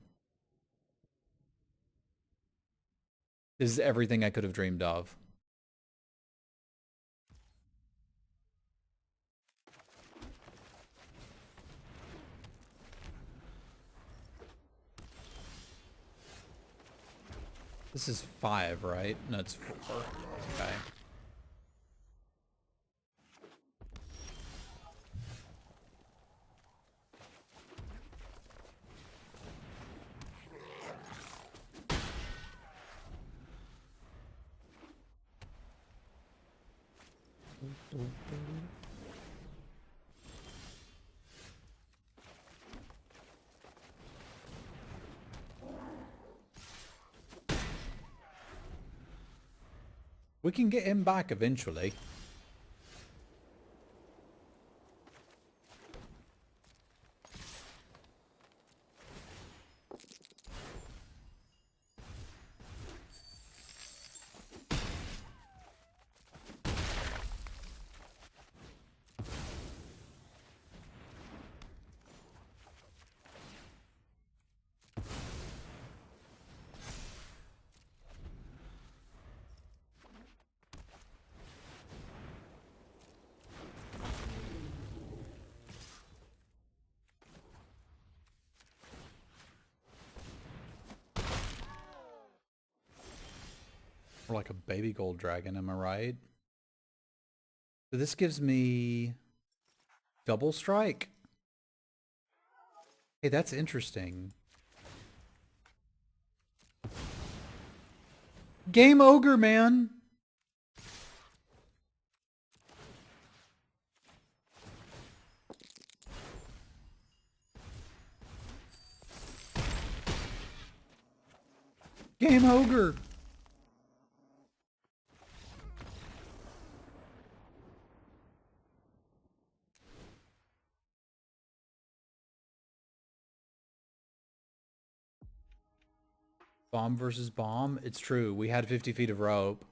This is everything I could have dreamed of. This is 5, right? No, it's 4. Okay. We can get him back eventually. Or like a baby gold dragon, am I right? So this gives me double strike. Hey, that's interesting. Game ogre, man. Game ogre. Bomb versus bomb. It's true. We had 50 feet of rope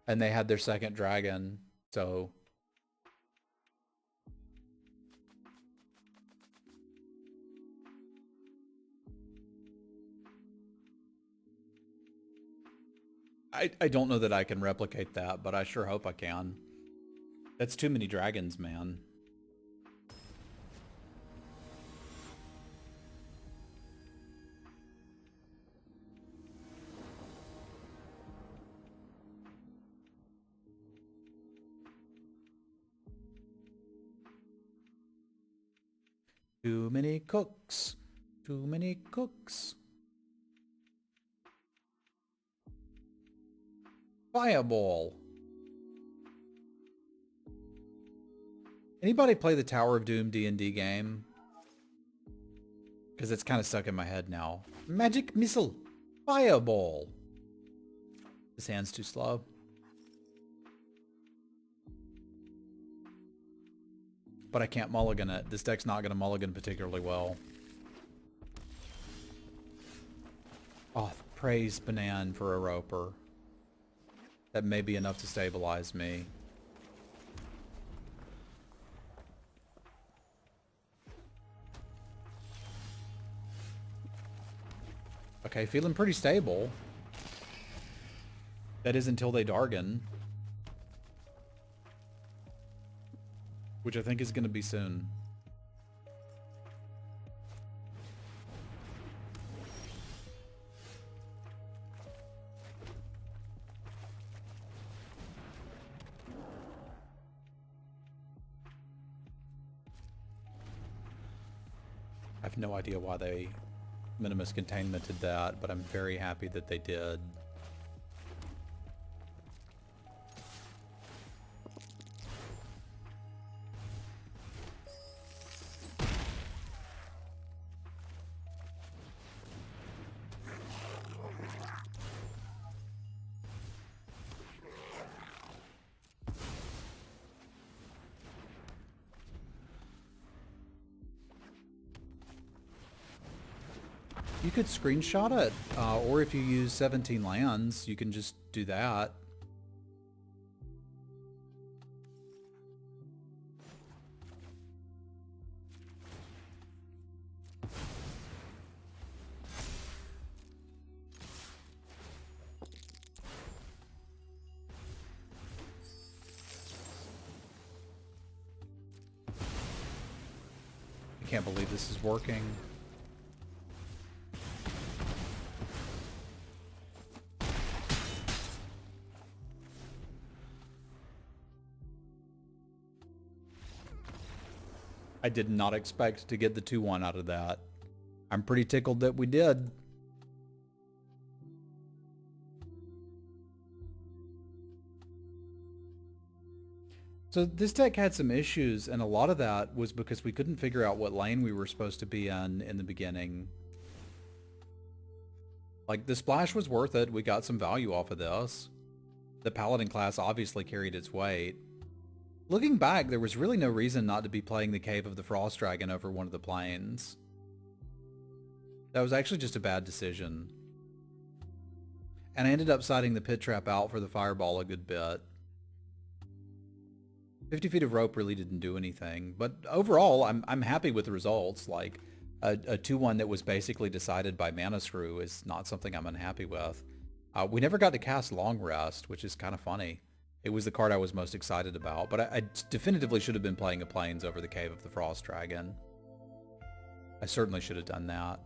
and they had their second dragon. So I don't know that I can replicate that, but I sure hope I can. That's too many dragons, man. Too many cooks. Too many cooks. Fireball. Anybody play the Tower of Doom D&D game? Because it's kind of stuck in my head now. Magic missile. Fireball. This hand's too slow. But I can't mulligan it. This deck's not going to mulligan particularly well. Oh, praise Banan for a roper. That may be enough to stabilize me. Okay, feeling pretty stable. That is until they Dargan. Which I think is going to be soon. I have no idea why they minimus containmented that, but I'm very happy that they did. You could screenshot it, or if you use 17 lands, you can just do that. I can't believe this is working. I did not expect to get the 2-1 out of that. I'm pretty tickled that we did. So this deck had some issues, and a lot of that was because we couldn't figure out what lane we were supposed to be in the beginning. Like, the splash was worth it. We got some value off of this. The Paladin class obviously carried its weight. Looking back, there was really no reason not to be playing the Cave of the Frost Dragon over one of the planes. That was actually just a bad decision. And I ended up siding the Pit Trap out for the Fireball a good bit. 50 feet of rope really didn't do anything, but overall, I'm happy with the results. Like, a 2-1 that was basically decided by Mana Screw is not something I'm unhappy with. We never got to cast Long Rest, which is kind of funny. It was the card I was most excited about, but I definitively should have been playing a Plains over the Cave of the Frost Dragon. I certainly should have done that.